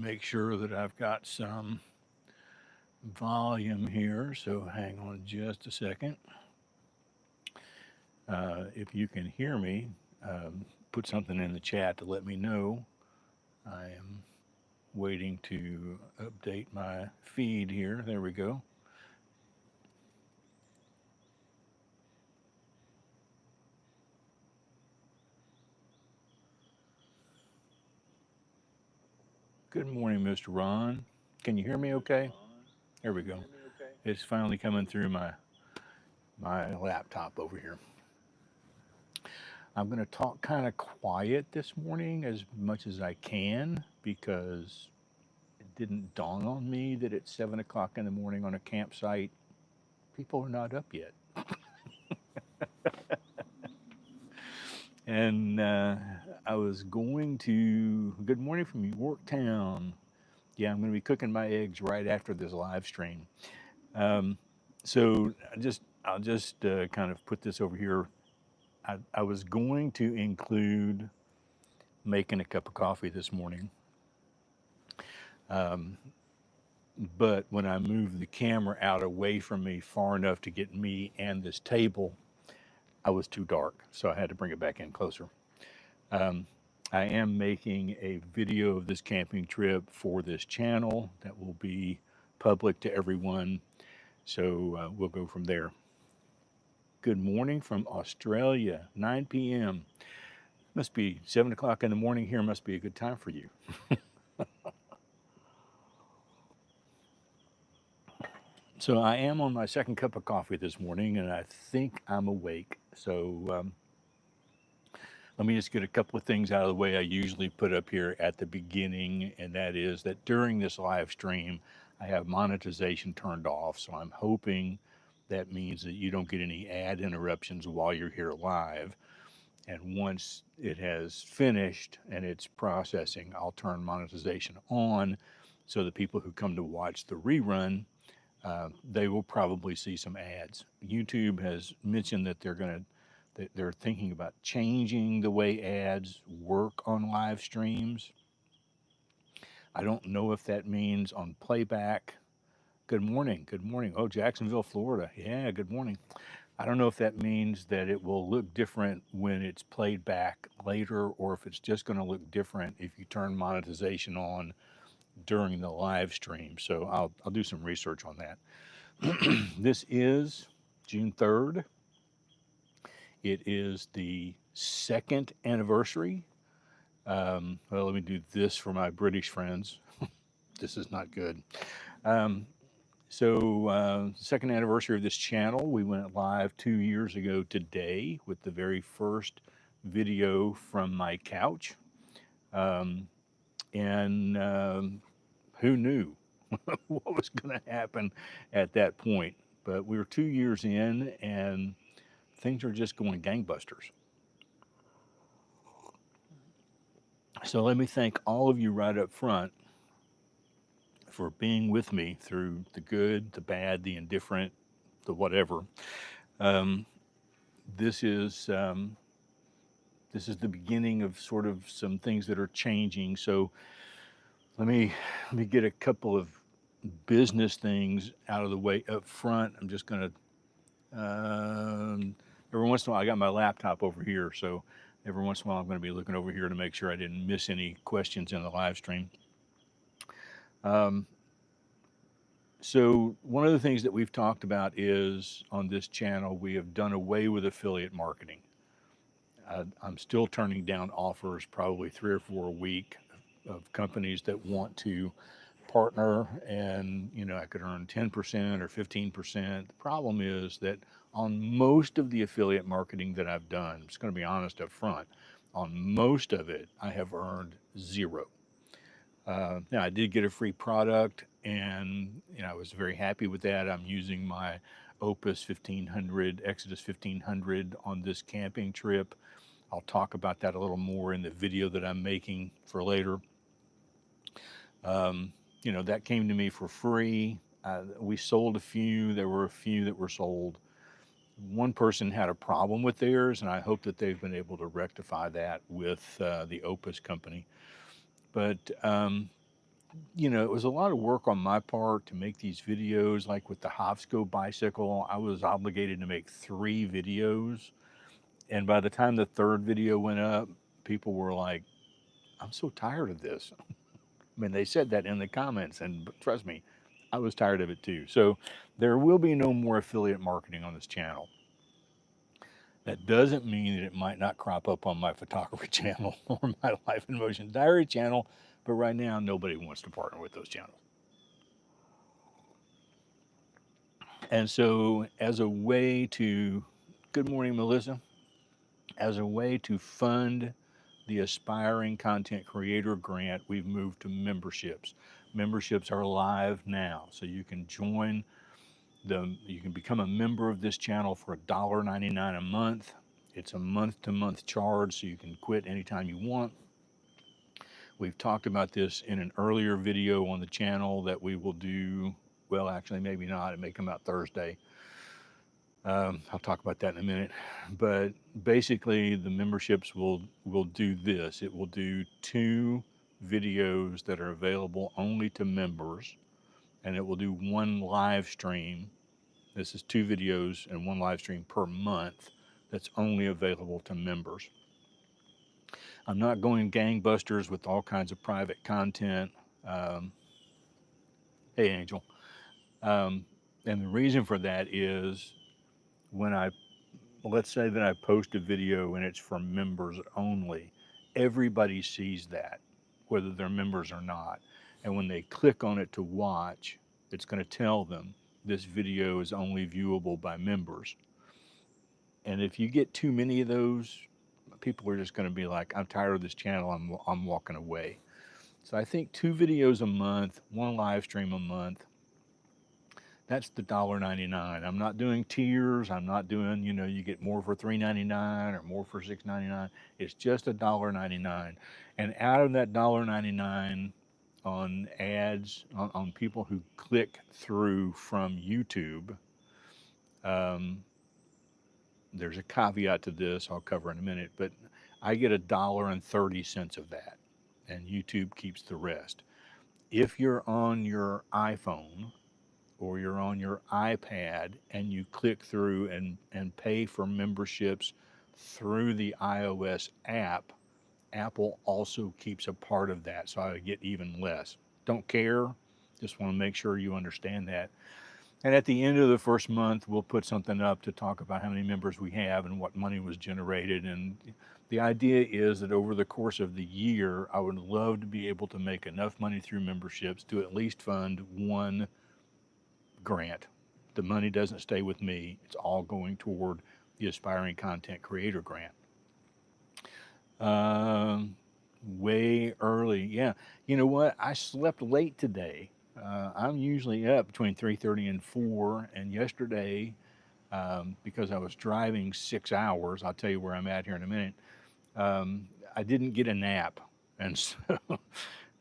Make sure that I've got some volume here, so hang on just a second. If you can hear me, put something in the chat to let me know. I am waiting to update my feed here. There we go. Good morning, Mr. Ron. Can you hear me okay? There we go. It's finally coming through my laptop over here. I'm going to talk kind of quiet this morning as much as I can because it didn't dawn on me that it's 7 o'clock in the morning on a campsite. People are not up yet. And I was going to, good morning from Yorktown. Yeah, I'm going to be cooking my eggs right after this live stream. Um, so I'll just kind of put this over here. I was going to include making a cup of coffee this morning. Um, but when I moved the camera out away from me far enough to get me and this table, I was too dark. So I had to bring it back in closer. Um, I am making a video of this camping trip for this channel that will be public to everyone. So we'll go from there. Good morning from Australia, 9 p.m. Must be 7 o'clock in the morning here, must be a good time for you. So I am on my second cup of coffee this morning, and I think I'm awake. So let me just get a couple of things out of the way I usually put up here at the beginning, and that is that during this live stream, I have monetization turned off. So I'm hoping that means that you don't get any ad interruptions while you're here live. And once it has finished and it's processing, I'll turn monetization on so the people who come to watch the rerun, they will probably see some ads. YouTube has mentioned that they're thinking about changing the way ads work on live streams. I don't know if that means on playback. Good morning. Good morning. Oh, Jacksonville, Florida. Yeah, good morning. I don't know if that means that it will look different when it's played back later or if it's just going to look different if you turn monetization on during the live stream. So I'll do some research on that. This is June 3rd. It is the second anniversary. Well, let me do this for my British friends. This is not good. Um, second anniversary of this channel. We went live 2 years ago today with the very first video from my couch. Um, and who knew what was going to happen at that point? But we were 2 years in, and things are just going gangbusters. So let me thank all of you right up front for being with me through the good, the bad, the indifferent, the whatever. Um, this is um, this is the beginning of sort of some things that are changing. So let me get a couple of business things out of the way up front. I'm just going to every once in a while I got my laptop over here, so every once in a while I'm going to be looking over here to make sure I didn't miss any questions in the live stream. Um, So one of the things that we've talked about is on this channel, we have done away with affiliate marketing. I'm still turning down offers, probably 3 or 4 a week, of companies that want to partner, and I could earn 10% or 15%. The problem is that on most of the affiliate marketing that I've done, I'm just going to be honest up front, on most of it, I have earned zero. Now, I did get a free product, and I was very happy with that. I'm using my Opus 1500, Exodus 1500 on this camping trip. I'll talk about that a little more in the video that I'm making for later. That came to me for free. We sold a few. There were a few that were sold. One person had a problem with theirs, and I hope that they've been able to rectify that with the Opus company. But it was a lot of work on my part to make these videos. Like with the Hofsco bicycle, I was obligated to make 3 videos. And by the time the third video went up, people were like, I'm so tired of this. I mean, they said that in the comments, and trust me, I was tired of it too. So there will be no more affiliate marketing on this channel. That doesn't mean that it might not crop up on my photography channel or my Life in Motion Diary channel, but right now nobody wants to partner with those channels. And so, as a way to, good morning, Melissa, as a way to fund the Aspiring Content Creator Grant, we've moved to memberships. Memberships are live now, so you can you can become a member of this channel for $1.99 a month. It's a month-to-month charge, so you can quit anytime you want. We've talked about this in an earlier video on the channel that we will do. Well, actually, maybe not. It may come out Thursday. I'll talk about that in a minute. But basically, the memberships will do this. It will do 2 videos that are available only to members, and it will do 1 live stream. This is 2 videos and 1 live stream per month that's only available to members. I'm not going gangbusters with all kinds of private content. Um, hey, Angel. And the reason for that is when let's say that I post a video and it's for members only, everybody sees that, whether they're members or not. And when they click on it to watch, it's going to tell them this video is only viewable by members. And if you get too many of those, people are just going to be like, I'm tired of this channel, I'm walking away. So I think 2 videos a month, 1 live stream a month, that's the $1.99. I'm not doing tiers. I'm not doing, you get more for $3.99 or more for $6.99. It's just $1.99. And out of that $1.99 on ads, on people who click through from YouTube, there's a caveat to this I'll cover in a minute, but I get $1.30 of that, and YouTube keeps the rest. If you're on your iPhone or you're on your iPad and you click through and pay for memberships through the iOS app, Apple also keeps a part of that, so I get even less. Don't care, just want to make sure you understand that. And at the end of the first month, we'll put something up to talk about how many members we have and what money was generated. And the idea is that over the course of the year, I would love to be able to make enough money through memberships to at least fund 1 grant. The money doesn't stay with me. It's all going toward the Aspiring Content Creator Grant. Way early. Yeah. You know what? I slept late today. I'm usually up between 3:30 and 4, and yesterday, because I was driving 6 hours, I'll tell you where I'm at here in a minute, I didn't get a nap. And so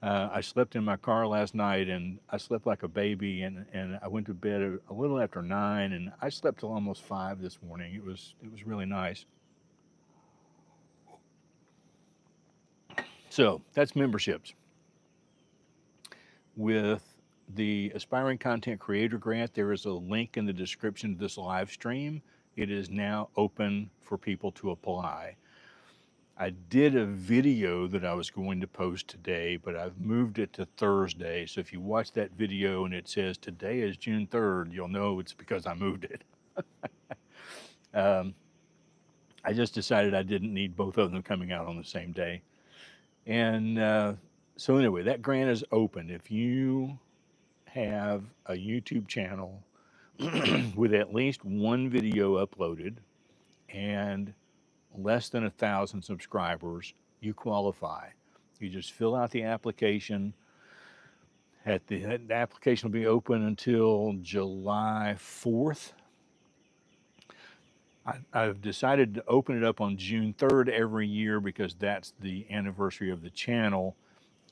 I slept in my car last night, and I slept like a baby, and I went to bed a little after 9, and I slept till almost 5 this morning. It was really nice. So that's memberships. With the Aspiring Content Creator Grant, there is a link in the description of this live stream. It is now open for people to apply. I did a video that I was going to post today, but I've moved it to Thursday. So if you watch that video and it says today is June 3rd, you'll know it's because I moved it. I just decided I didn't need both of them coming out on the same day. And so anyway, that grant is open. If you have a YouTube channel with at least 1 video uploaded and less than 1,000 subscribers, you qualify. You just fill out the application. The application will be open until July 4th. I've decided to open it up on June 3rd every year because that's the anniversary of the channel.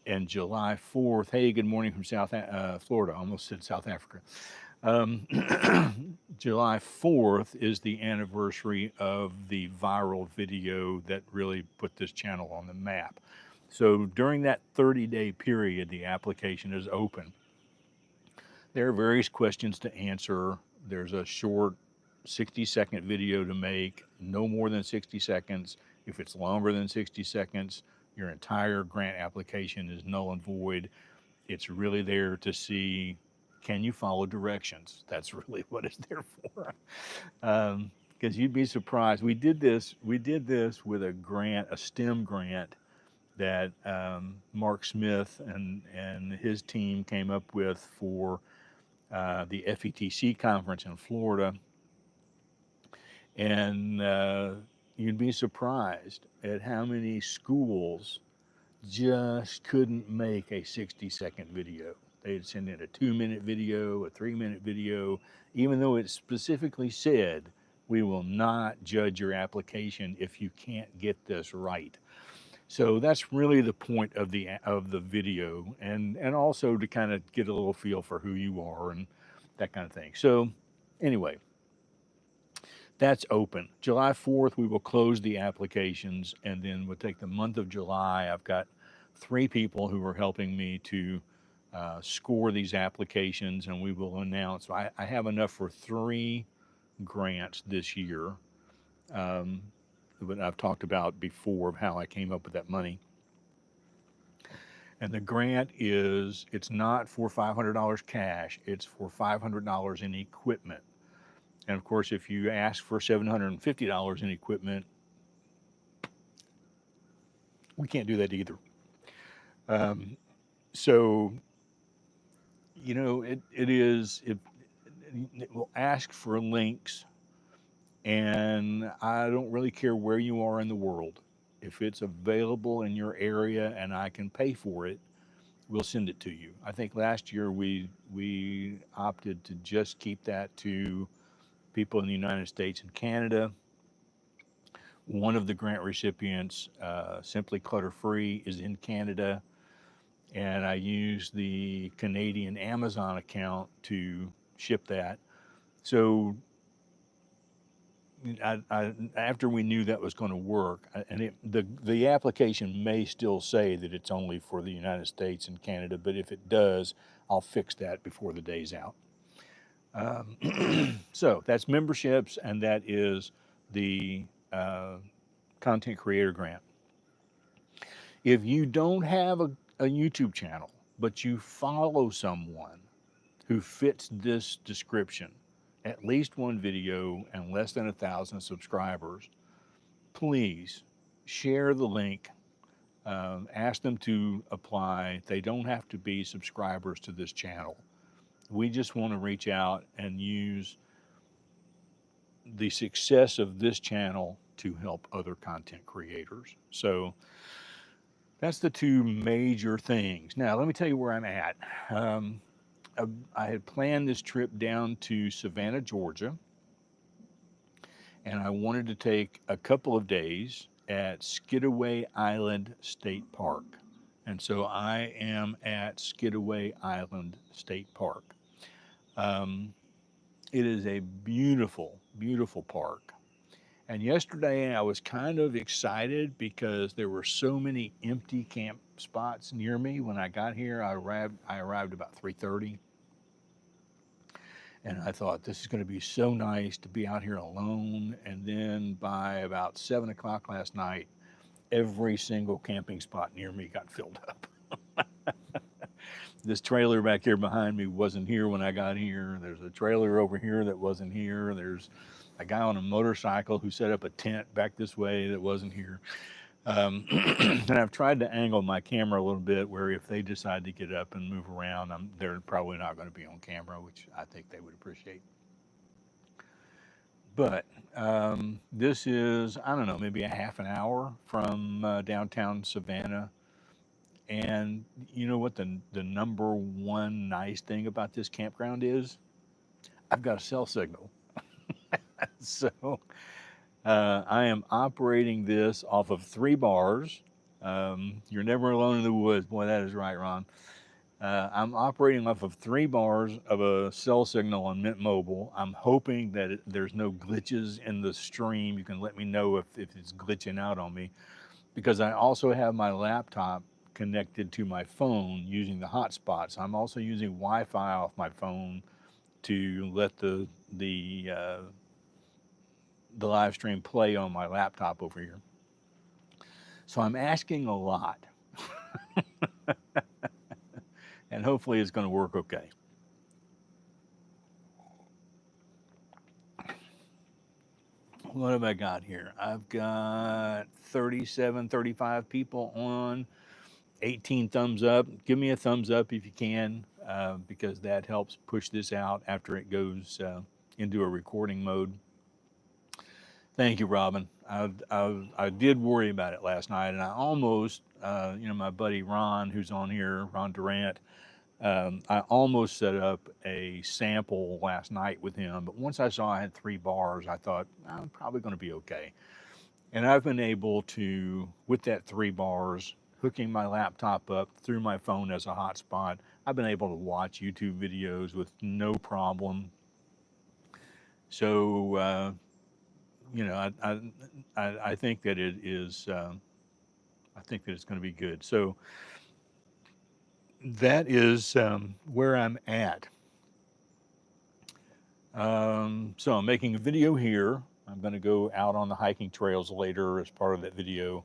And July 4th, hey, good morning from South Florida. I almost said South Africa. July 4th is the anniversary of the viral video that really put this channel on the map. So during that 30-day period, the application is open. There are various questions to answer. There's a short 60-second video to make, no more than 60 seconds. If it's longer than 60 seconds, your entire grant application is null and void. It's really there to see, can you follow directions? That's really what it's there for. Because you'd be surprised. We did this with a grant, a STEM grant that Mark Smith and his team came up with for the FETC conference in Florida, and you'd be surprised at how many schools just couldn't make a 60-second video. They'd send in a 2-minute video, a 3-minute video, even though it specifically said, we will not judge your application if you can't get this right. So that's really the point of the video, and also to kind of get a little feel for who you are and that kind of thing. So anyway, that's open. July 4th, we will close the applications, and then we'll take the month of July. I've got 3 people who are helping me to score these applications, and we will announce. I have enough for 3 grants this year. But I've talked about before of how I came up with that money. And the grant it's not for $500 cash, it's for $500 in equipment. And of course, if you ask for $750 in equipment, we can't do that either. So, it will ask for links, and I don't really care where you are in the world. If it's available in your area and I can pay for it, we'll send it to you. I think last year we opted to just keep that to people in the United States and Canada. One of the grant recipients, Simply Clutter Free, is in Canada, and I used the Canadian Amazon account to ship that. So after we knew that was going to work, and the application may still say that it's only for the United States and Canada, but if it does, I'll fix that before the day's out. So that's memberships, and that is the content creator grant. If you don't have a YouTube channel, but you follow someone who fits this description, at least one video and less than 1,000 subscribers, please share the link. Ask them to apply. They don't have to be subscribers to this channel. We just want to reach out and use the success of this channel to help other content creators. So that's the 2 major things. Now, let me tell you where I'm at. I had planned this trip down to Savannah, Georgia, and I wanted to take a couple of days at Skidaway Island State Park. And so I am at Skidaway Island State Park. It is a beautiful, beautiful park. And yesterday I was kind of excited because there were so many empty camp spots near me. When I got here, I arrived about 3:30. And I thought, this is going to be so nice to be out here alone. And then by about 7 o'clock last night, every single camping spot near me got filled up. This trailer back here behind me wasn't here when I got here. There's a trailer over here that wasn't here. There's a guy on a motorcycle who set up a tent back this way that wasn't here. And I've tried to angle my camera a little bit where if they decide to get up and move around, they're probably not going to be on camera, which I think they would appreciate. But this is, I don't know, maybe a half an hour from downtown Savannah. And you know what the number one nice thing about this campground is? I've got a cell signal. So I am operating this off of 3 bars. You're never alone in the woods. Boy, that is right, Ron. I'm operating off of 3 bars of a cell signal on Mint Mobile. I'm hoping that there's no glitches in the stream. You can let me know if it's glitching out on me. because I also have my laptop connected to my phone using the hotspots. I'm also using Wi-Fi off my phone to let the live stream play on my laptop over here. So I'm asking a lot, and hopefully it's going to work okay. What have I got here? I've got 37, 35 people on, 18 thumbs up. Give me a thumbs up if you can, because that helps push this out after it goes into a recording mode. Thank you, Robin. I did worry about it last night, and I almost, my buddy Ron, who's on here, Ron Durant, I almost set up a sample last night with him, but once I saw I had 3 bars, I thought I'm probably going to be okay. And I've been able to, with that 3 bars, hooking my laptop up through my phone as a hotspot, I've been able to watch YouTube videos with no problem. So, I think that it is, I think that it's going to be good. So that is where I'm at. So I'm making a video here. I'm going to go out on the hiking trails later as part of that video.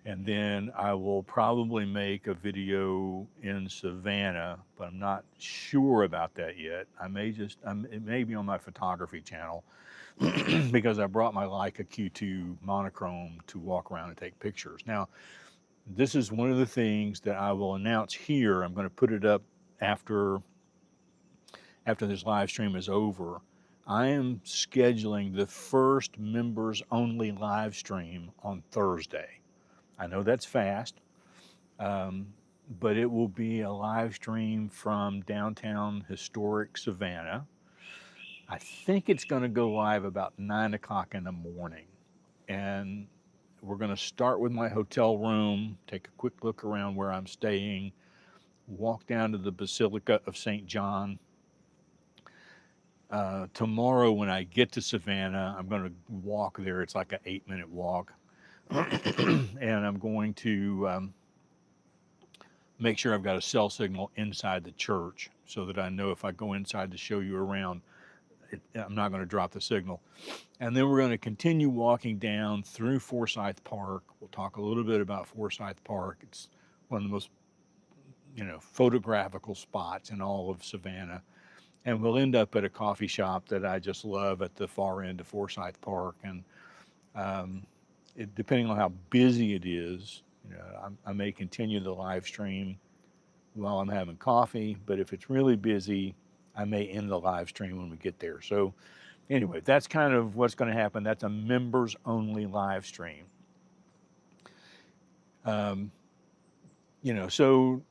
And then I will probably make a video in Savannah, but I'm not sure about that yet. It may be on my photography channel because I brought my Leica Q2 monochrome to walk around and take pictures. Now, this is one of the things that I will announce here. I'm going to put it up after this live stream is over. I am scheduling the first members only live stream on Thursday. I know that's fast, but it will be a live stream from downtown historic Savannah. I think it's going to go live about 9 o'clock in the morning. And we're going to start with my hotel room, take a quick look around where I'm staying, walk down to the Basilica of St. John. Tomorrow, when I get to Savannah, I'm going to walk there. It's like an 8-minute walk. And I'm going to make sure I've got a cell signal inside the church so that I know if I go inside to show you around, I'm not going to drop the signal. And then we're going to continue walking down through Forsyth Park. We'll talk a little bit about Forsyth Park. It's one of the most, photographical spots in all of Savannah. And we'll end up at a coffee shop that I just love at the far end of Forsyth Park. And depending on how busy it is, I may continue the live stream while I'm having coffee. But if it's really busy, I may end the live stream when we get there. So anyway, that's kind of what's going to happen. That's a members only live stream. So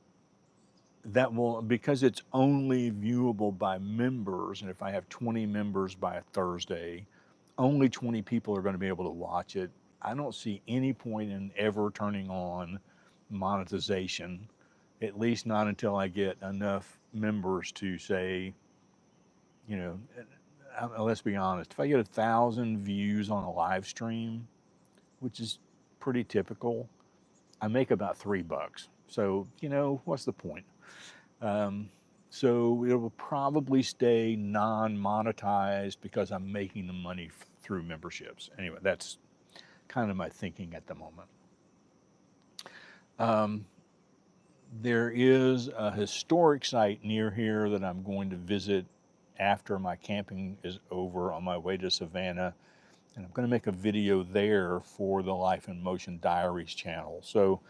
that will, because it's only viewable by members, and if I have 20 members by Thursday, only 20 people are going to be able to watch it. I don't see any point in ever turning on monetization, at least not until I get enough members to say, let's be honest, if I get 1,000 views on a live stream, which is pretty typical, I make about $3. So, what's the point? So it will probably stay non-monetized because I'm making the money through memberships. Anyway, that's kind of my thinking at the moment. There is a historic site near here that I'm going to visit after my camping is over on my way to Savannah. And I'm going to make a video there for the Life in Motion Diaries channel. So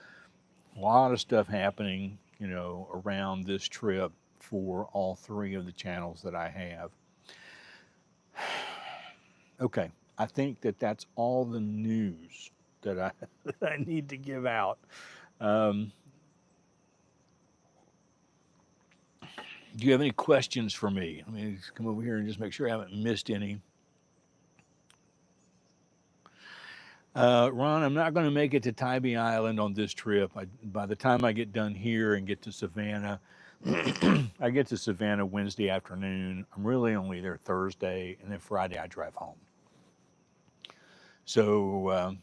a lot of stuff happening, around this trip for all 3 of the channels that I have. Okay, I think that that's all the news that I need to give out. Do you have any questions for me? Let me come over here and just make sure I haven't missed any. Ron, I'm not going to make it to Tybee Island on this trip. By the time I get done here and get to Savannah, I get to Savannah Wednesday afternoon. I'm really only there Thursday, and then Friday I drive home. So,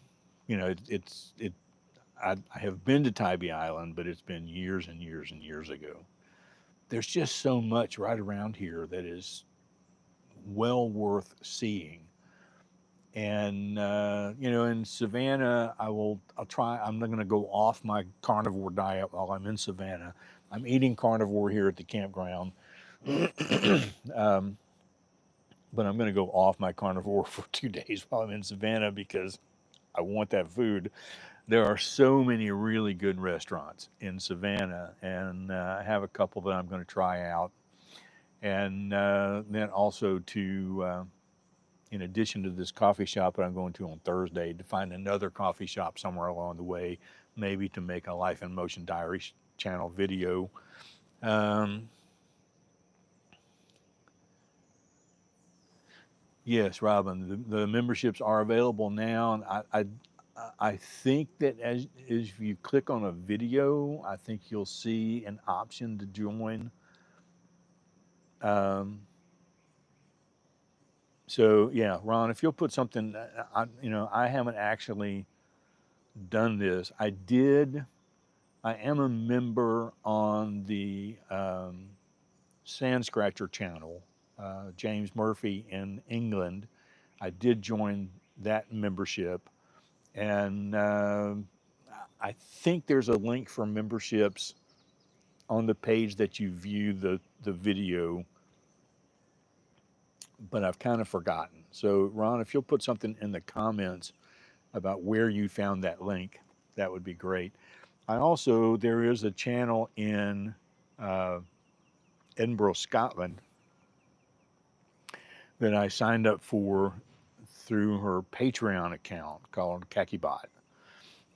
I have been to Tybee Island, but it's been years and years and years ago. There's just so much right around here that is well worth seeing. And you know, in Savannah, I'll try. I'm not going to go off my carnivore diet while I'm in Savannah. I'm eating carnivore here at the campground, um, but I'm going to go off my carnivore for 2 days while I'm in Savannah because I want that food. There are so many really good restaurants in Savannah, and I have a couple that I'm going to try out, and then also to in addition to this coffee shop that I'm going to on Thursday, to find another coffee shop somewhere along the way, maybe to make a Life in Motion Diaries channel video. Um, yes, Robin, the memberships are available now. And I think that as if you click on a video, I think you'll see an option to join. Um, so yeah, Ron, if you'll put something, you know, I haven't actually done this. I am a member on the Sand Scratcher channel, James Murphy in England. I did join that membership, and I think there's a link for memberships on the page that you view the video, but I've kind of forgotten. So, Ron, if you'll put something in the comments about where you found that link, that would be great. There is a channel in uh, Edinburgh, Scotland, that I signed up for through her Patreon account called Kakibot.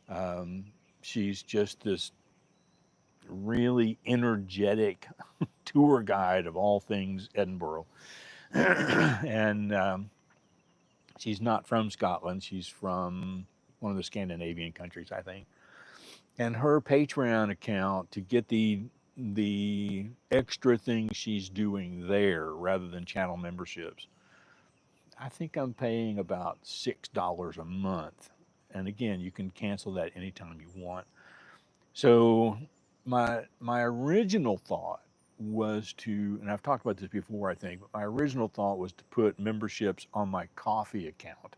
Um, she's just this really energetic tour guide of all things Edinburgh. And she's not from Scotland. She's from one of the Scandinavian countries, I think. And her Patreon account, to get the extra things she's doing there rather than channel memberships, I think I'm paying about $6 a month. And again, you can cancel that anytime you want. So my original thought was to, and I've talked about this before, I think, but my original thought was to put memberships on my coffee account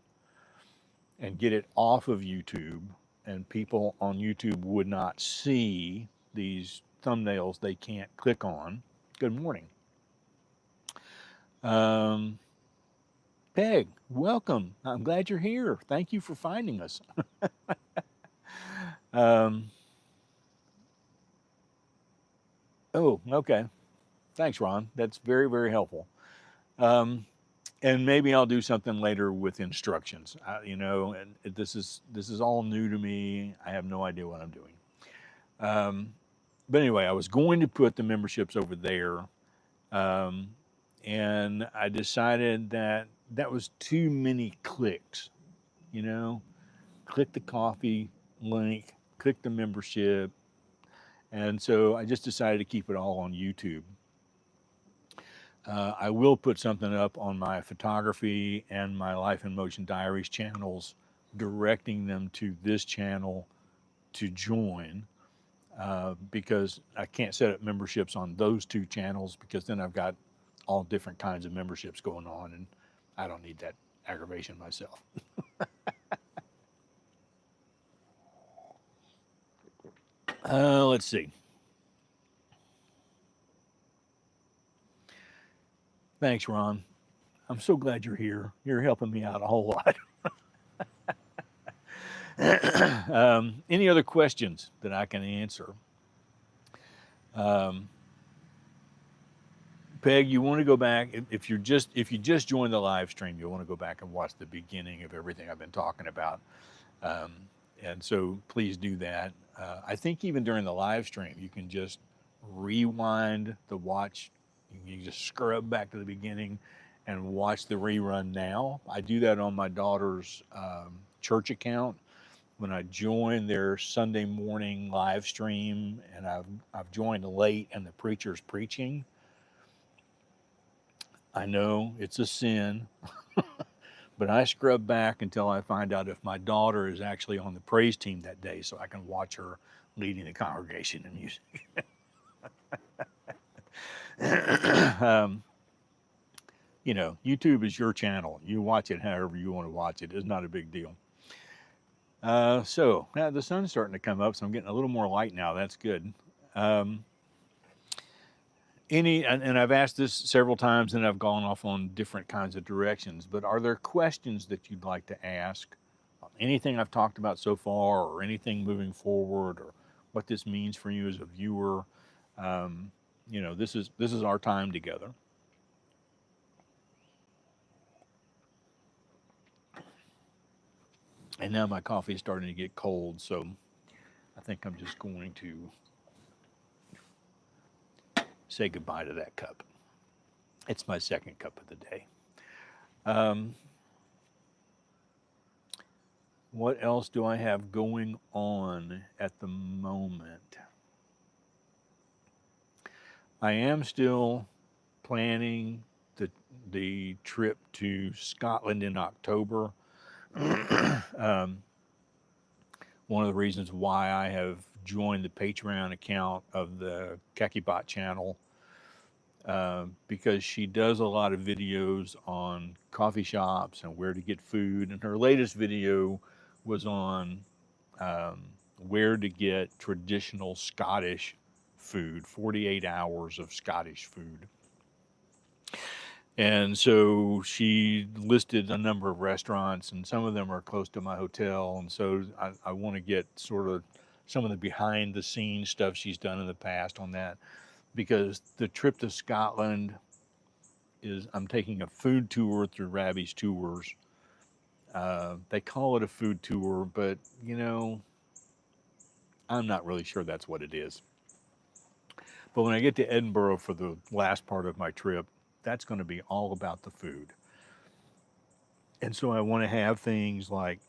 and get it off of YouTube, and people on YouTube would not see these thumbnails they can't click on. Good morning. Um, Peg, welcome. I'm glad you're here. Thank you for finding us. um, oh, okay. Thanks, Ron. That's very, very helpful. Um, and maybe I'll do something later with instructions. You know, and this is all new to me. I have no idea what I'm doing. Um, but anyway, I was going to put the memberships over there, um, and I decided that that was too many clicks. You know, click the coffee link, click the membership, and so I just decided to keep it all on YouTube. I will put something up on my photography and my Life in Motion Diaries channels, directing them to this channel to join, because I can't set up memberships on those two channels, because then I've got all different kinds of memberships going on, and I don't need that aggravation myself. Let's see. Thanks, Ron. I'm so glad you're here. You're helping me out a whole lot. Any other questions that I can answer? Um, Peg, you want to go back, if you just joined the live stream, you'll want to go back and watch the beginning of everything I've been talking about. Um, and so please do that. I think even during the live stream, you can just rewind the watch. You can just scrub back to the beginning and watch the rerun now. I do that on my daughter's church account. When I join their Sunday morning live stream, and I've joined late and the preacher's preaching, I know it's a sin, But I scrub back until I find out if my daughter is actually on the praise team that day so I can watch her leading the congregation in music. um, you know, YouTube is your channel. You watch it however you want to watch it. It's not a big deal. So the sun's starting to come up, so I'm getting a little more light now. That's good. Um, and I've asked this several times and I've gone off on different kinds of directions, but are there questions that you'd like to ask? Anything I've talked about so far or anything moving forward or what this means for you as a viewer? Um, you know, this is our time together. And now my coffee is starting to get cold, so I think I'm just going to say goodbye to that cup. It's my second cup of the day. Um, what else do I have going on at the moment? I am still planning the trip to Scotland in October. um, one of the reasons why I have joined the Patreon account of the Kakibot channel, because she does a lot of videos on coffee shops and where to get food. And her latest video was on um, where to get traditional Scottish food, 48 hours of Scottish food. And so she listed a number of restaurants, and some of them are close to my hotel. And so I want to get sort of some of the behind the scenes stuff she's done in the past on that, because the trip to Scotland is I'm taking a food tour through Ravi's Tours. They call it a food tour, but you know, I'm not really sure that's what it is. But when I get to Edinburgh for the last part of my trip, that's going to be all about the food. And so I want to have things like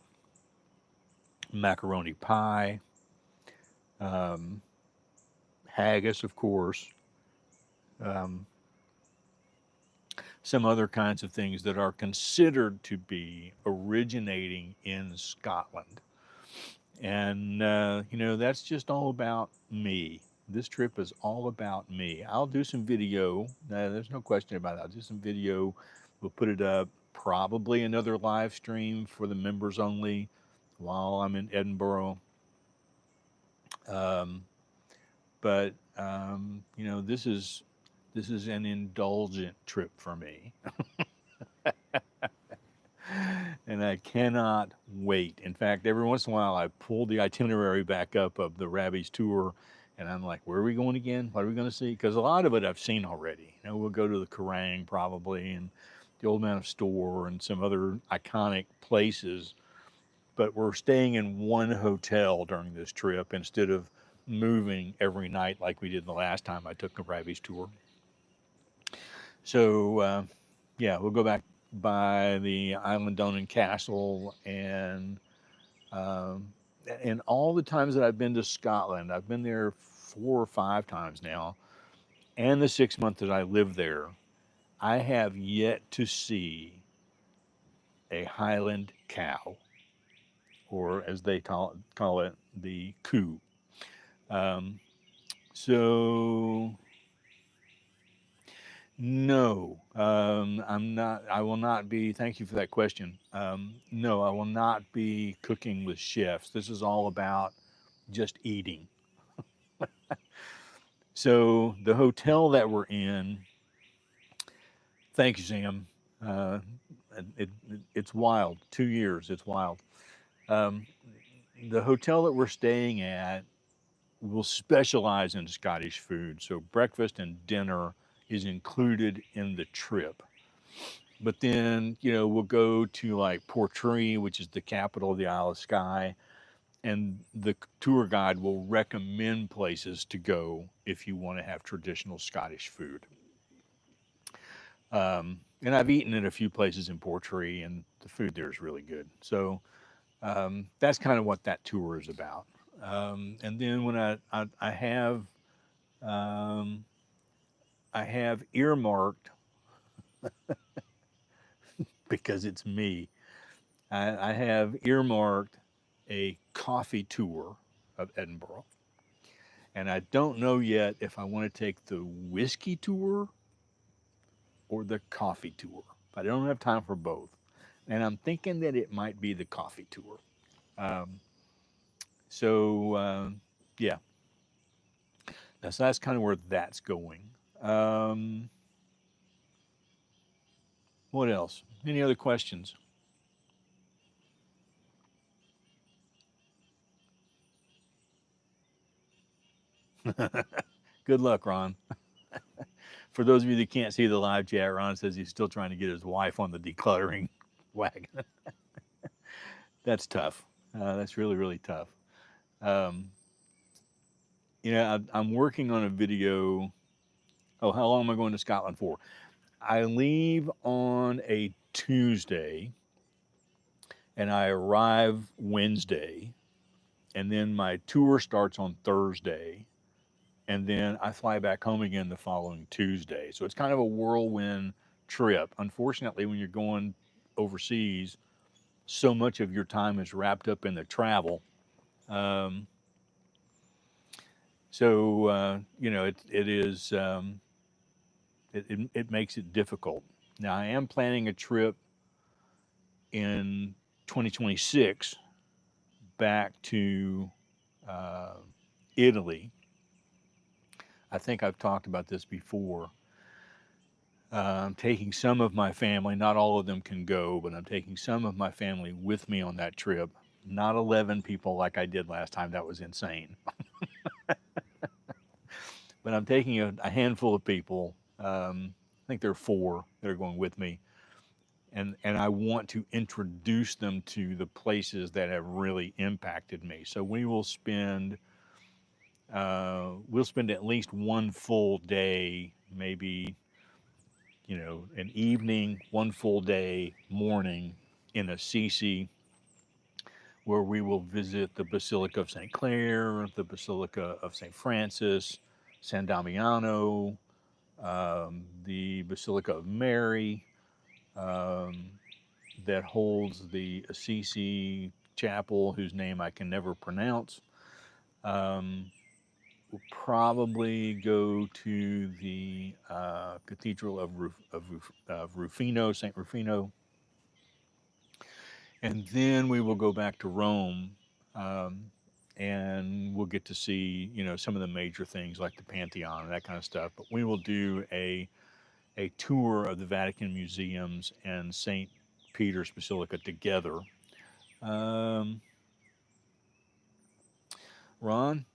macaroni pie, um, haggis, of course, um, some other kinds of things that are considered to be originating in Scotland. And, you know, that's just all about me. This trip is all about me. I'll do some video. There's no question about it. I'll do some video. We'll put it up. Probably another live stream for the members only while I'm in Edinburgh. Um, but you know, this is an indulgent trip for me, and I cannot wait. In fact, every once in a while, I pull the itinerary back up of the Ravi's tour, and I'm like, where are we going again? What are we going to see? Because a lot of it I've seen already. You know, we'll go to the Kerrang probably, and the Old Man of Store, and some other iconic places. But we're staying in one hotel during this trip instead of moving every night like we did the last time I took a Ravi's tour. So, yeah, we'll go back by the Island Donan Castle, um, and all the times that I've been to Scotland, I've been there 4 or 5 times now, and the 6 months that I lived there, I have yet to see a Highland cow, or as they call it, the coo. Um, so no, I'm not. I will not be. Thank you for that question. No, I will not be cooking with chefs. This is all about just eating. So the hotel that we're in. Thank you, Sam. Uh, it's wild. 2 years. It's wild. Um, the hotel that we're staying at will specialize in Scottish food. So breakfast and dinner is included in the trip. But then, you know, we'll go to like Portree, which is the capital of the Isle of Skye, and the tour guide will recommend places to go if you want to have traditional Scottish food. And I've eaten at a few places in Portree, and the food there is really good. So that's kind of what that tour is about. And then when um, I have earmarked, because it's me. I have earmarked a coffee tour of Edinburgh, and I don't know yet if I want to take the whiskey tour or the coffee tour. I don't have time for both, and I'm thinking that it might be the coffee tour. Um, so yeah, that's kind of where that's going. Um, what else? Any other questions? Good luck, Ron. For those of you that can't see the live chat, Ron says he's still trying to get his wife on the decluttering wagon. That's tough. That's really, really tough. Um, I'm working on a video. Oh, how long am I going to Scotland for? I leave on a Tuesday and I arrive Wednesday, and then my tour starts on Thursday, and then I fly back home again the following Tuesday. So it's kind of a whirlwind trip. Unfortunately, when you're going overseas, so much of your time is wrapped up in the travel. Um, it is it makes it difficult. Now I am planning a trip in 2026 back to uh, Italy. I think I've talked about this before. I'm taking some of my family, not all of them can go, but I'm taking some of my family with me on that trip. Not 11 people like I did last time. That was insane. But I'm taking a handful of people. I think there are four that are going with me. And I want to introduce them to the places that have really impacted me. So we'll spend at least one full day, maybe an evening, one full day, morning in Assisi, where we will visit the Basilica of St. Clare, the Basilica of St. Francis, San Damiano, the Basilica of Mary, um, that holds the Assisi Chapel, whose name I can never pronounce. We'll probably go to the Cathedral of Rufino, St. Rufino, and then we will go back to Rome, um, and we'll get to see some of the major things like the Pantheon and that kind of stuff. But we will do a tour of the Vatican museums and St. Peter's Basilica together. Um, Ron,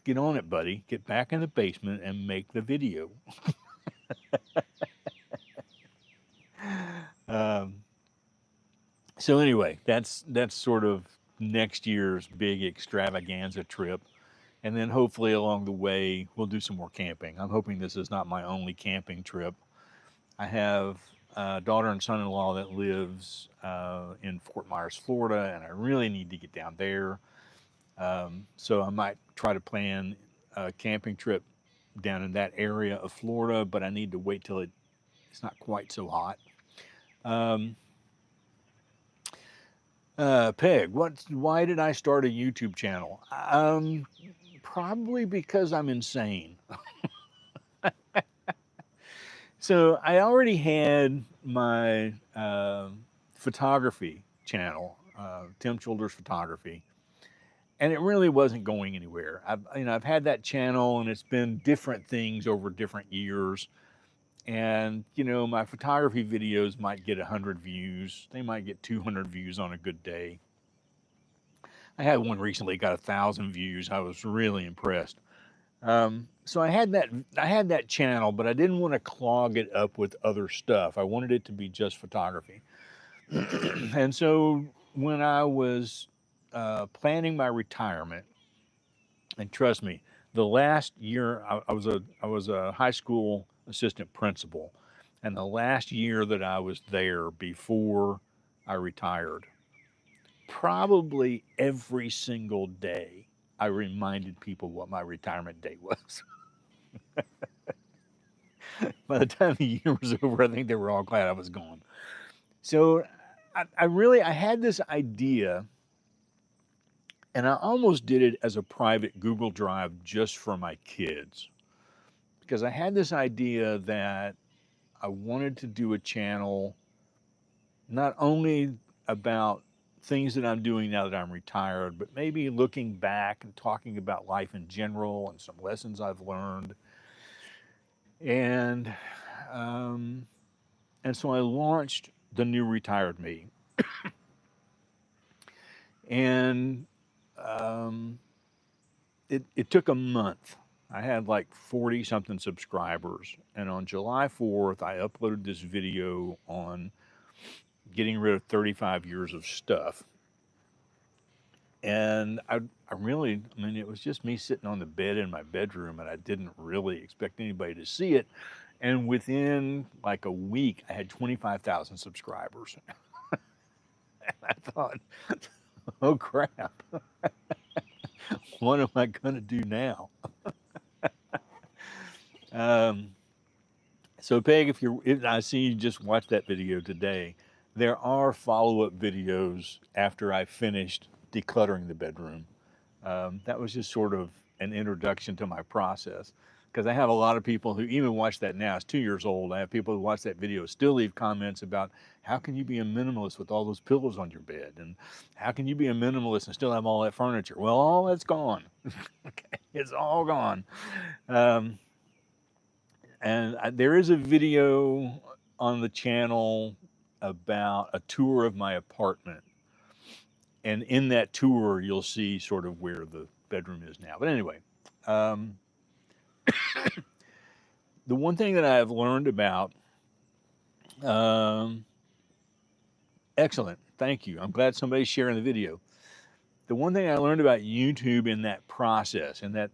get on it, buddy. Get back in the basement and make the video. Um, so anyway, that's sort of next year's big extravaganza trip. And then hopefully along the way, we'll do some more camping. I'm hoping this is not my only camping trip. I have a daughter and son-in-law that lives in Fort Myers, Florida, and I really need to get down there. So I might try to plan a camping trip down in that area of Florida, but I need to wait till it's not quite so hot. Um, Peg, why did I start a YouTube channel? Probably because I'm insane. So I already had my photography channel, Tim Childers Photography, and it really wasn't going anywhere. I've had that channel, and it's been different things over different years. And my photography videos might get 100 views. They might get 200 views on a good day. I had one recently got 1,000 views. I was really impressed. So I had that channel, but I didn't want to clog it up with other stuff. I wanted it to be just photography. And so when I was planning my retirement, and trust me, the last year I was a high school assistant principal, and the last year that I was there before I retired, probably every single day I reminded people what my retirement date was. By the time the year was over, I think they were all glad I was gone. So I had this idea, and I almost did it as a private Google Drive just for my kids, because I had this idea that I wanted to do a channel not only about things that I'm doing now that I'm retired, but maybe looking back and talking about life in general and some lessons I've learned. And um, and so I launched the new retired me, and um, it took a month. I had like 40 something subscribers, and on July 4th, I uploaded this video on getting rid of 35 years of stuff. And I really, I mean, it was just me sitting on the bed in my bedroom, and I didn't really expect anybody to see it. And within like a week, I had 25,000 subscribers. And I thought, oh crap, what am I going to do now? Um, so, Peg, if I see you just watched that video today, there are follow up videos after I finished decluttering the bedroom. That was just sort of an introduction to my process, because I have a lot of people who even watch that now. It's 2 years old. I have people who watch that video still leave comments about how can you be a minimalist with all those pillows on your bed, and how can you be a minimalist and still have all that furniture? Well, all that's gone. Okay, it's all gone. Um, there is a video on the channel about a tour of my apartment, and in that tour you'll see sort of where the bedroom is now. But anyway, um, the one thing that I've learned about, um, excellent, thank you. I'm glad somebody's sharing the video. The one thing I learned about YouTube in that process, in that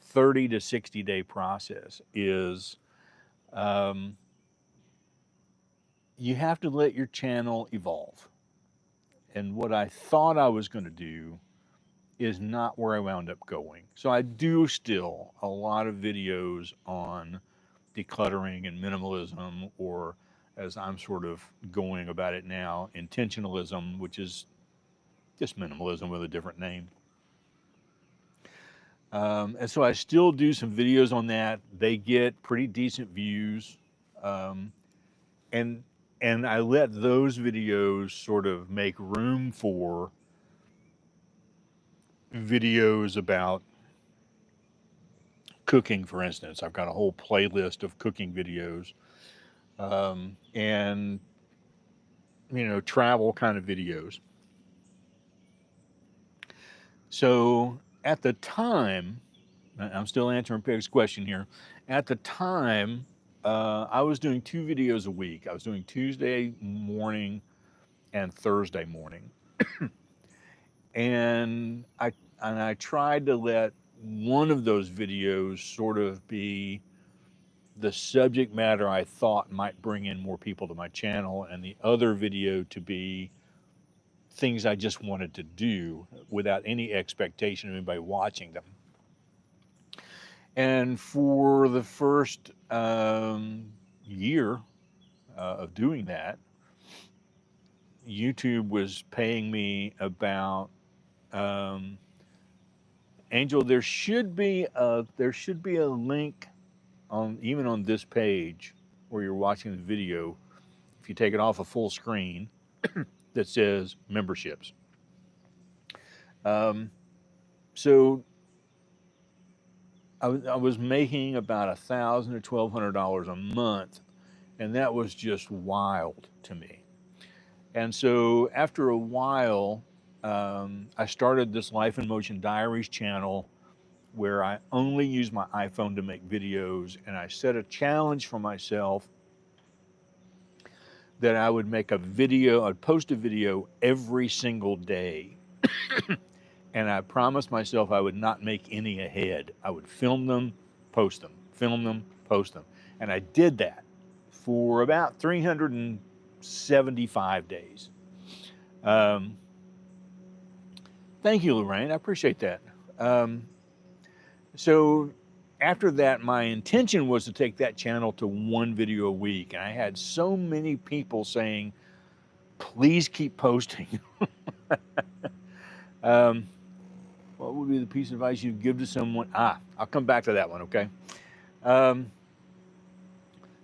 30 to 60 day process, is um, you have to let your channel evolve. And what I thought I was going to do is not where I wound up going. So I do still a lot of videos on decluttering and minimalism, or as I'm sort of going about it now, intentionalism, which is just minimalism with a different name. And so I still do some videos on that. They get pretty decent views. Um, and and I let those videos sort of make room for videos about cooking, for instance. I've got a whole playlist of cooking videos, and travel kind of videos. So at the time, I'm still answering Peg's question here. At the time, I was doing 2 videos a week. I was doing Tuesday morning and Thursday morning, and I tried to let one of those videos sort of be the subject matter I thought might bring in more people to my channel, and the other video to be things I just wanted to do without any expectation of anybody watching them. And for the first year of doing that, YouTube was paying me about Angel. There should be a link on even on this page where you're watching the video. If you take it off a full screen, that says memberships. So I was making about $1,000 to $1,200 a month, and that was just wild to me. And so after a while, I started this Life in Motion Diaries channel where I only use my iPhone to make videos, and I set a challenge for myself that I would make a video, I'd post a video every single day. And I promised myself I would not make any ahead. I would film them, post them, film them, post them. And I did that for about 375 days. Thank you, Lorraine. I appreciate that. So after that, my intention was to take that channel to 1 video a week. And I had so many people saying, Please keep posting. um, what would be the piece of advice you'd give to someone? I'll come back to that one, okay? Um,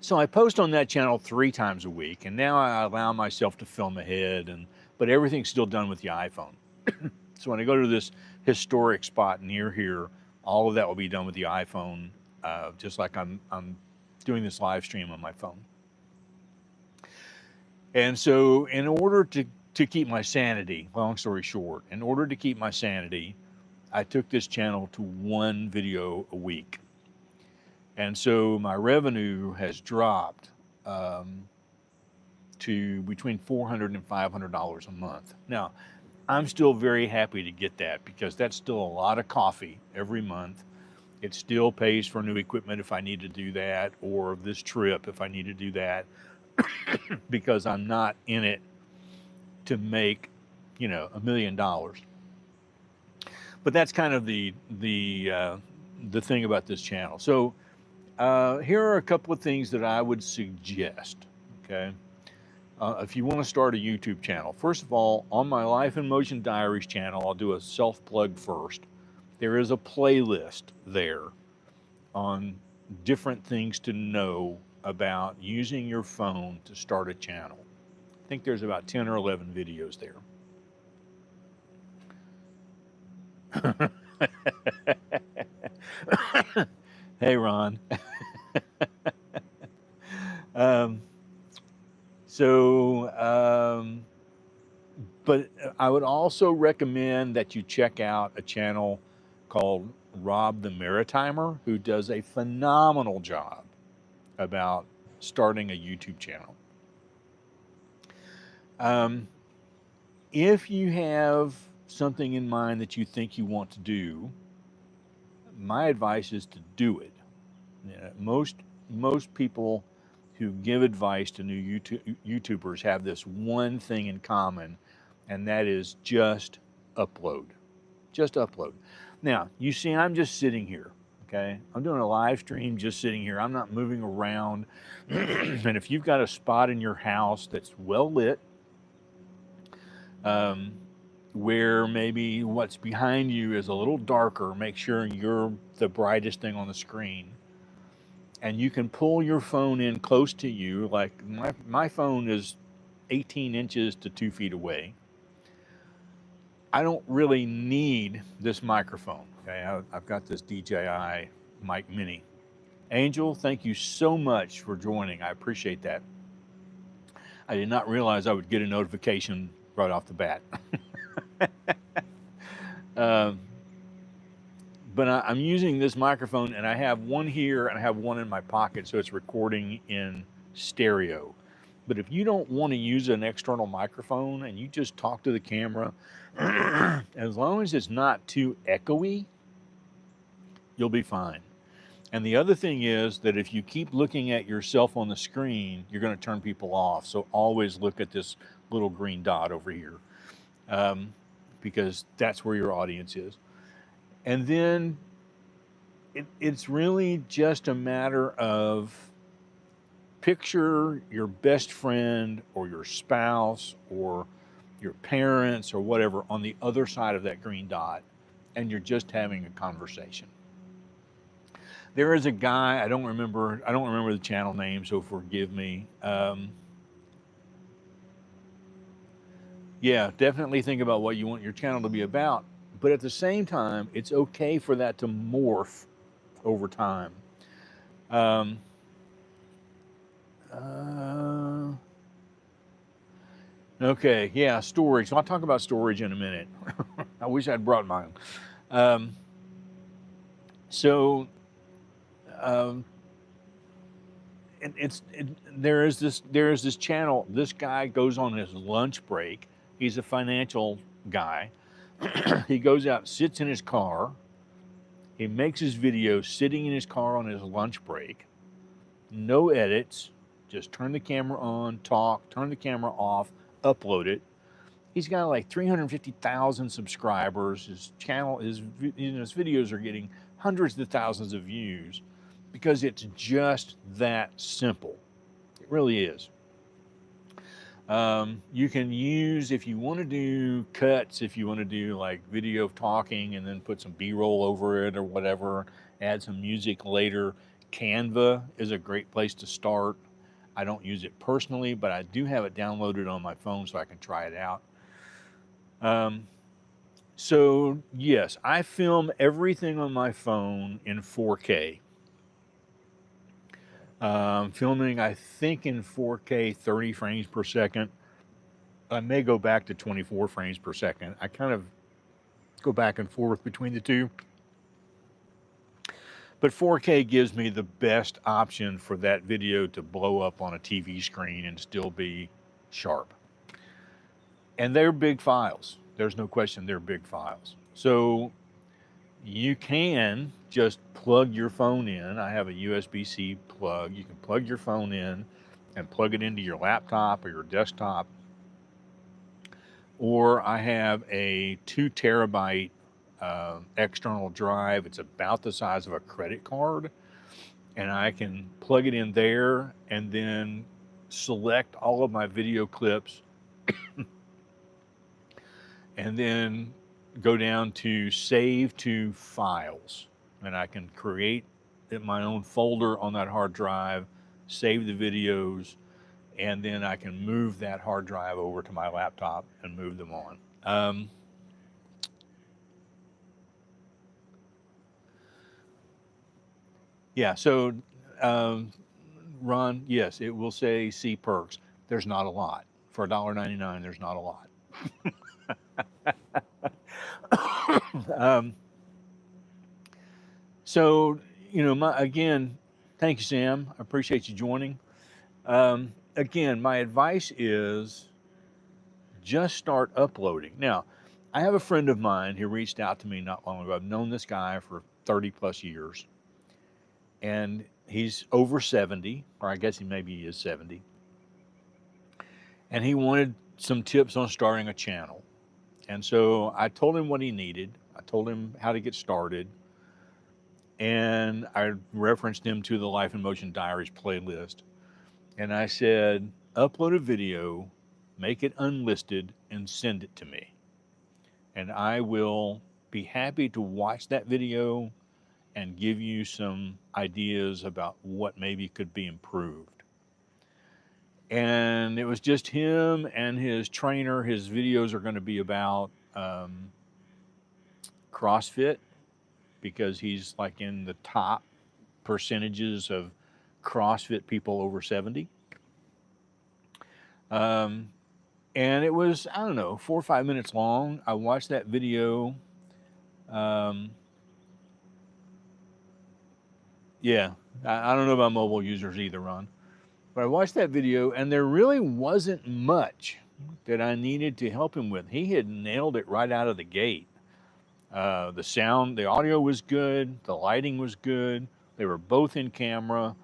so I post on that channel 3 times a week, and now I allow myself to film ahead, but everything's still done with the iPhone. So when I go to this historic spot near here, all of that will be done with the iPhone, just like I'm doing this live stream on my phone. And so in order to keep my sanity, long story short, in order to keep my sanity, I took this channel to 1 video a week. And so my revenue has dropped to between $400 and $500 a month. Now, I'm still very happy to get that because that's still a lot of coffee every month. It still pays for new equipment if I need to do that, or this trip if I need to do that, because I'm not in it to make, $1 million. But that's kind of the thing about this channel. So here are a couple of things that I would suggest, okay? If you want to start a YouTube channel, first of all, on my Life in Motion Diaries channel, I'll do a self-plug first. There is a playlist there on different things to know about using your phone to start a channel. I think there's about 10 or 11 videos there. Hey, Ron. But I would also recommend that you check out a channel called Rob the Maritimer, who does a phenomenal job about starting a YouTube channel. If you have something in mind that you think you want to do, my advice is to do it. Most people who give advice to new YouTubers have this one thing in common, and that is just upload. Just upload. Now, you see, I'm just sitting here, okay? I'm doing a live stream just sitting here. I'm not moving around. And if you've got a spot in your house that's well lit, where maybe what's behind you is a little darker, make sure you're the brightest thing on the screen. And you can pull your phone in close to you, like my phone is 18 inches to 2 feet away. I don't really need this microphone, okay? I've got this DJI Mic Mini. Angel, thank you so much for joining. I appreciate that. I did not realize I would get a notification right off the bat. But I'm using this microphone, and I have one here and I have one in my pocket, so it's recording in stereo. But if you don't want to use an external microphone and you just talk to the camera, as long as it's not too echoey, you'll be fine. And the other thing is that if you keep looking at yourself on the screen, you're going to turn people off. So always look at this little green dot over here, because that's where your audience is. And then it's really just a matter of picture your best friend or your spouse or your parents or whatever on the other side of that green dot, and you're just having a conversation. There is a guy, I don't remember the channel name, so forgive me. Yeah, definitely think about what you want your channel to be about. But at the same time, it's okay for that to morph over time. Okay, yeah, storage. I'll talk about storage in a minute. I wish I'd brought mine. There is this channel. This guy goes on his lunch break. He's a financial guy. He goes out, sits in his car. He makes his videos sitting in his car on his lunch break. No edits. Just turn the camera on, talk, turn the camera off, upload it. He's got like 350,000 subscribers. His channel, his videos are getting hundreds of thousands of views because it's just that simple. It really is. You can use, if you want to do cuts, if you want to do like video of talking and then put some B-roll over it or whatever, add some music later. Canva is a great place to start. I don't use it personally, but I do have it downloaded on my phone so I can try it out. So yes, I film everything on my phone in 4K. Filming, I think, in 4K, 30 frames per second. I may go back to 24 frames per second. I kind of go back and forth between the two. But 4K gives me the best option for that video to blow up on a TV screen and still be sharp. And they're big files. There's no question they're big files. So you can just plug your phone in. I have a USB-C plug. You can plug your phone in and plug it into your laptop or your desktop. Or I have a 2 terabyte external drive. It's about the size of a credit card. And I can plug it in there and then select all of my video clips and then go down to save to files. And I can create my own folder on that hard drive, save the videos, and then I can move that hard drive over to my laptop and move them on. Yeah, so Ron, yes, it will say see perks. There's not a lot. For $1.99, there's not a lot. So, again, thank you, Sam. I appreciate you joining. Again, my advice is just start uploading. Now, I have a friend of mine who reached out to me not long ago. I've known this guy for 30 plus years, and he's over 70, or I guess maybe he is 70. And he wanted some tips on starting a channel. And so I told him what he needed. I told him how to get started. And I referenced him to the Life in Motion Diaries playlist. And I said, upload a video, make it unlisted, and send it to me. And I will be happy to watch that video and give you some ideas about what maybe could be improved. And it was just him and his trainer. His videos are going to be about CrossFit, because he's like in the top percentages of CrossFit people over 70. And it was, I don't know, 4 or 5 minutes long. I watched that video. Yeah, I don't know about mobile users either, Ron. But I watched that video, and there really wasn't much that I needed to help him with. He had nailed it right out of the gate. The sound, the audio was good. The lighting was good. They were both in camera.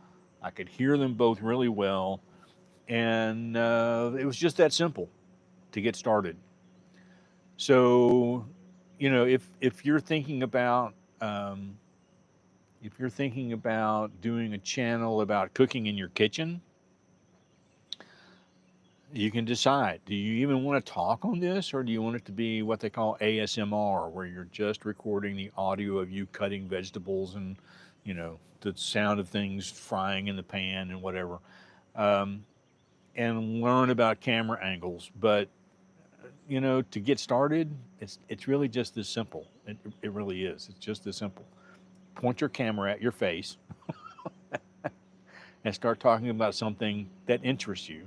I could hear them both really well. And it was just that simple to get started. So, if you're thinking about doing a channel about cooking in your kitchen, you can decide. Do you even want to talk on this, or do you want it to be what they call ASMR, where you're just recording the audio of you cutting vegetables and, the sound of things frying in the pan and whatever, and learn about camera angles. But, to get started, it's really just this simple. It really is. It's just this simple. Point your camera at your face and start talking about something that interests you.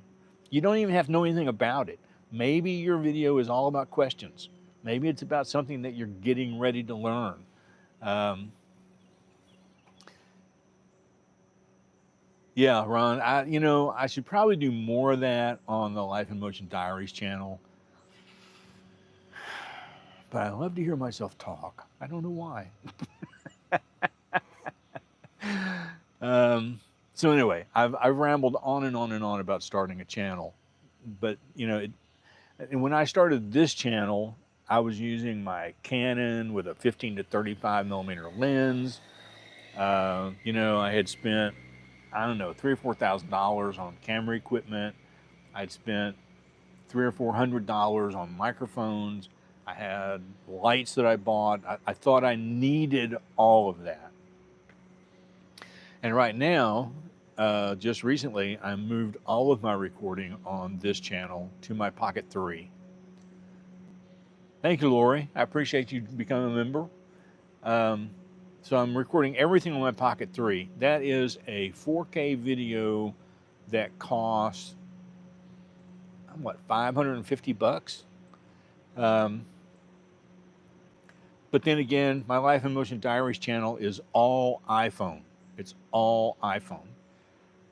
You don't even have to know anything about it. Maybe your video is all about questions. Maybe it's about something that you're getting ready to learn. Yeah, Ron, I should probably do more of that on the Life in Motion Diaries channel. But I love to hear myself talk. I don't know why. So anyway, I've rambled on and on and on about starting a channel. But, and when I started this channel, I was using my Canon with a 15 to 35 millimeter lens. I had spent, I don't know, $3,000 or $4,000 on camera equipment. I'd spent $300 or $400 on microphones. I had lights that I bought. I thought I needed all of that. And right now, just recently, I moved all of my recording on this channel to my Pocket 3. Thank you, Lori. I appreciate you becoming a member. So I'm recording everything on my Pocket 3. That is a 4K video that costs, what, $550? But then again, my Life in Motion Diaries channel is all iPhone. It's all iPhone.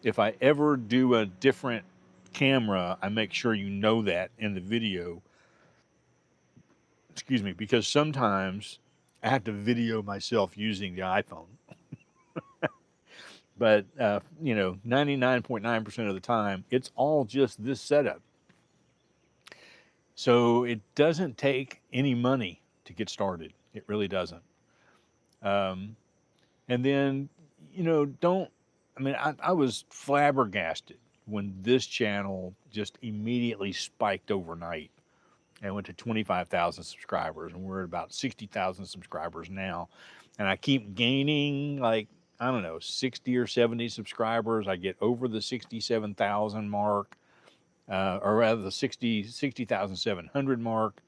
If I ever do a different camera, I make sure you know that in the video. Excuse me, because sometimes I have to video myself using the iPhone. But, 99.9% of the time, it's all just this setup. So it doesn't take any money to get started. It really doesn't. And then, I was flabbergasted when this channel just immediately spiked overnight and went to 25,000 subscribers, and we're at about 60,000 subscribers now. And I keep gaining, 60 or 70 subscribers. I get over the 67,000 mark, or rather the 60,700 mark.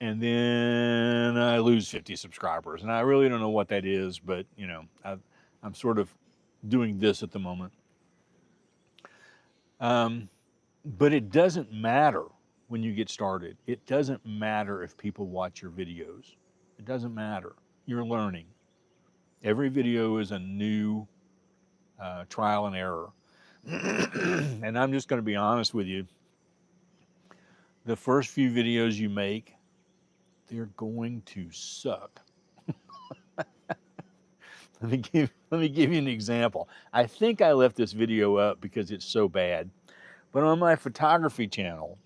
And then I lose 50 subscribers. And I really don't know what that is, but, I'm sort of doing this at the moment. But it doesn't matter when you get started. It doesn't matter if people watch your videos. It doesn't matter. You're learning. Every video is a new trial and error. And I'm just going to be honest with you. The first few videos you make, they're going to suck. Let me give you an example. I think I left this video up because it's so bad. But on my photography channel,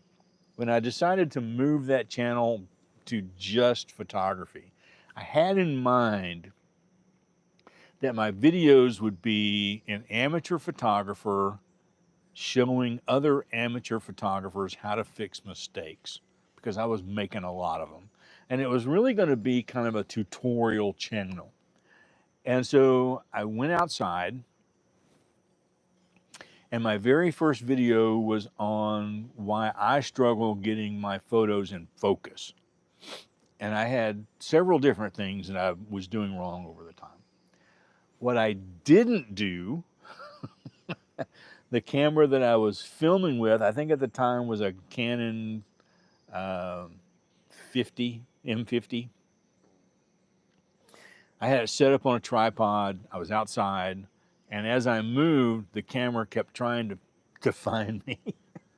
when I decided to move that channel to just photography, I had in mind that my videos would be an amateur photographer showing other amateur photographers how to fix mistakes, because I was making a lot of them. And it was really going to be kind of a tutorial channel. And so I went outside, and my very first video was on why I struggle getting my photos in focus. And I had several different things that I was doing wrong over the time. What I didn't do, the camera that I was filming with, I think at the time was a Canon M50. I had it set up on a tripod. I was outside, and as I moved, the camera kept trying to find me.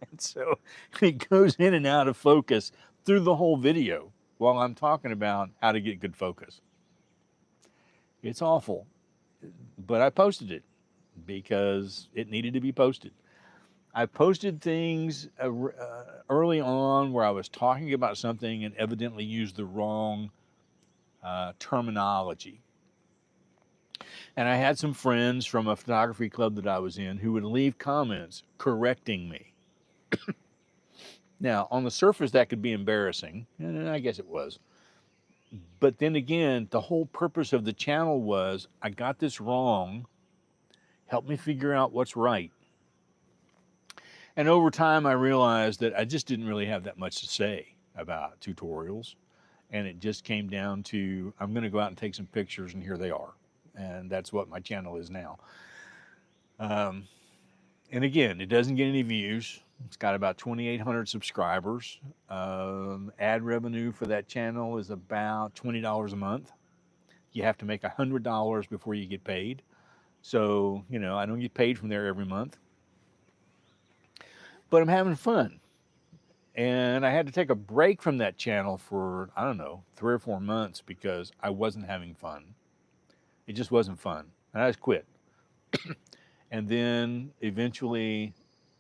And so it goes in and out of focus through the whole video while I'm talking about how to get good focus. It's awful, but I posted it because it needed to be posted. I posted things early on where I was talking about something and evidently used the wrong terminology. And I had some friends from a photography club that I was in who would leave comments correcting me. Now, on the surface, that could be embarrassing, and I guess it was. But then again, the whole purpose of the channel was, I got this wrong, help me figure out what's right. And over time, I realized that I just didn't really have that much to say about tutorials. And it just came down to, I'm going to go out and take some pictures, and here they are. And that's what my channel is now. And again, it doesn't get any views. It's got about 2,800 subscribers. Ad revenue for that channel is about $20 a month. You have to make $100 before you get paid. So, I don't get paid from there every month. But I'm having fun. And I had to take a break from that channel for, 3 or 4 months because I wasn't having fun. It just wasn't fun. And I just quit. And then eventually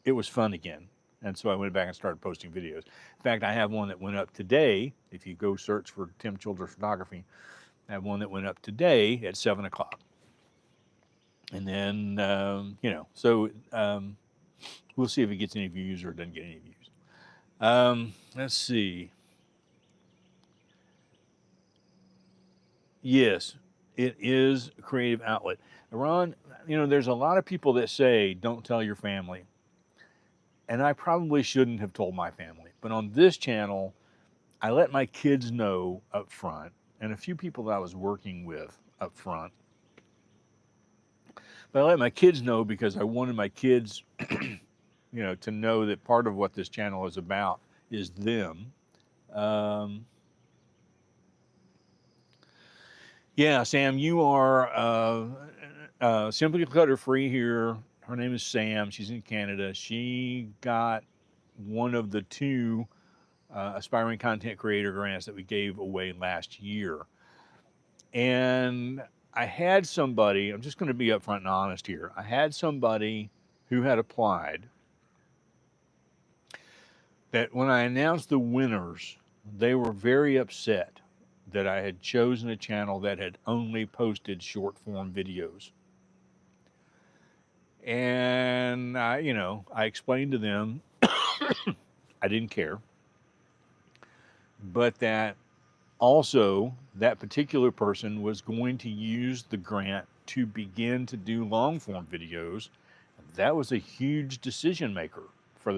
it was fun again. And so I went back and started posting videos. In fact, I have one that went up today. If you go search for Tim Childers Photography, I have one that went up today at 7 o'clock. And then, we'll see if it gets any views or doesn't get any views. Let's see. Yes, it is a creative outlet. Ron, there's a lot of people that say don't tell your family. And I probably shouldn't have told my family. But on this channel, I let my kids know up front, and a few people that I was working with up front. But I let my kids know because I wanted my kids, to know that part of what this channel is about is them. Um, yeah, Sam, you are simply clutter free here. Her name is Sam. She's in Canada. She got one of the two aspiring content creator grants that we gave away last year. And I had somebody, I'm just going to be upfront and honest here. I had somebody who had applied that when I announced the winners, they were very upset that I had chosen a channel that had only posted short form videos. And I explained to them I didn't care, but that also that particular person was going to use the grant to begin to do long form videos. That was a huge decision maker for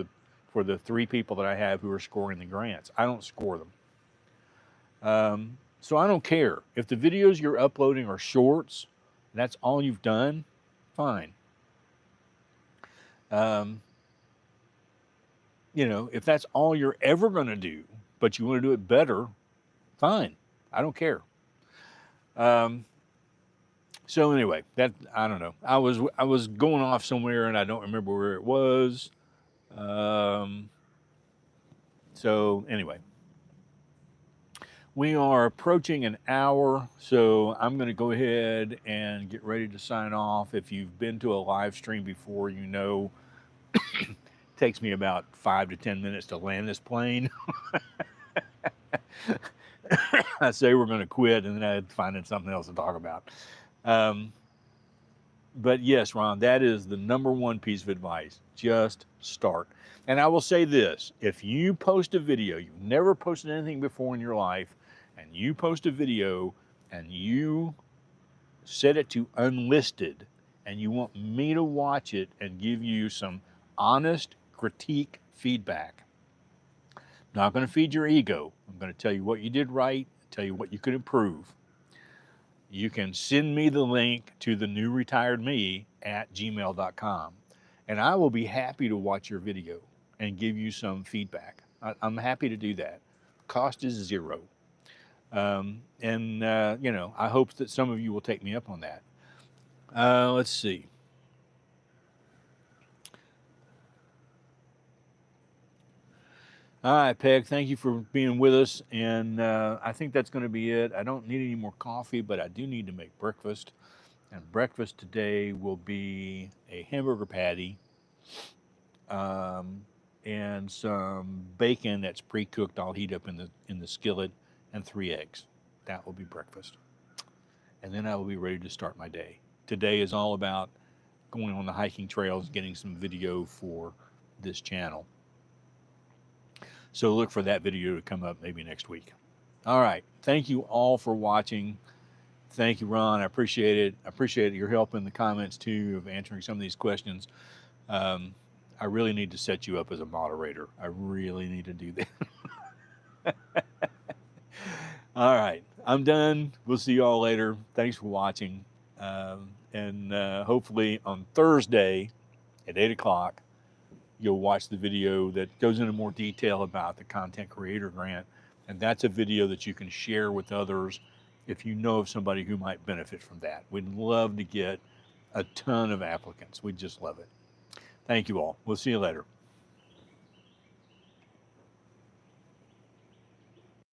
the three people that I have who are scoring the grants. I don't score them. So I don't care. If the videos you're uploading are shorts, that's all you've done, fine. If that's all you're ever going to do, but you want to do it better, fine. I don't care. So anyway, I don't know. I was going off somewhere and I don't remember where it was. So anyway, we are approaching an hour, so I'm going to go ahead and get ready to sign off. If you've been to a live stream before, it takes me about 5 to 10 minutes to land this plane. I say we're going to quit, and then I'd find something else to talk about. But yes, Ron, that is the number one piece of advice. Just start. And I will say this, if you post a video, you've never posted anything before in your life, and you post a video and you set it to unlisted, and you want me to watch it and give you some honest critique feedback. I'm not going to feed your ego. I'm going to tell you what you did right, tell you what you could improve. You can send me the link to the new retired me at gmail.com, and I will be happy to watch your video and give you some feedback. I'm happy to do that. Cost is zero. I hope that some of you will take me up on that. Let's see. All right, Peg, thank you for being with us. And I think that's going to be it. I don't need any more coffee, but I do need to make breakfast. And breakfast today will be a hamburger patty and some bacon that's pre-cooked. I'll heat up in the skillet, and 3 eggs. That will be breakfast. And then I will be ready to start my day. Today is all about going on the hiking trails, getting some video for this channel. So look for that video to come up maybe next week. All right. Thank you all for watching. Thank you, Ron. I appreciate it. I appreciate your help in the comments, too, of answering some of these questions. I really need to set you up as a moderator. I really need to do that. All right. I'm done. We'll see you all later. Thanks for watching. And hopefully on Thursday at 8 o'clock, you'll watch the video that goes into more detail about the Content Creator Grant. And that's a video that you can share with others if you know of somebody who might benefit from that. We'd love to get a ton of applicants. We'd just love it. Thank you all. We'll see you later.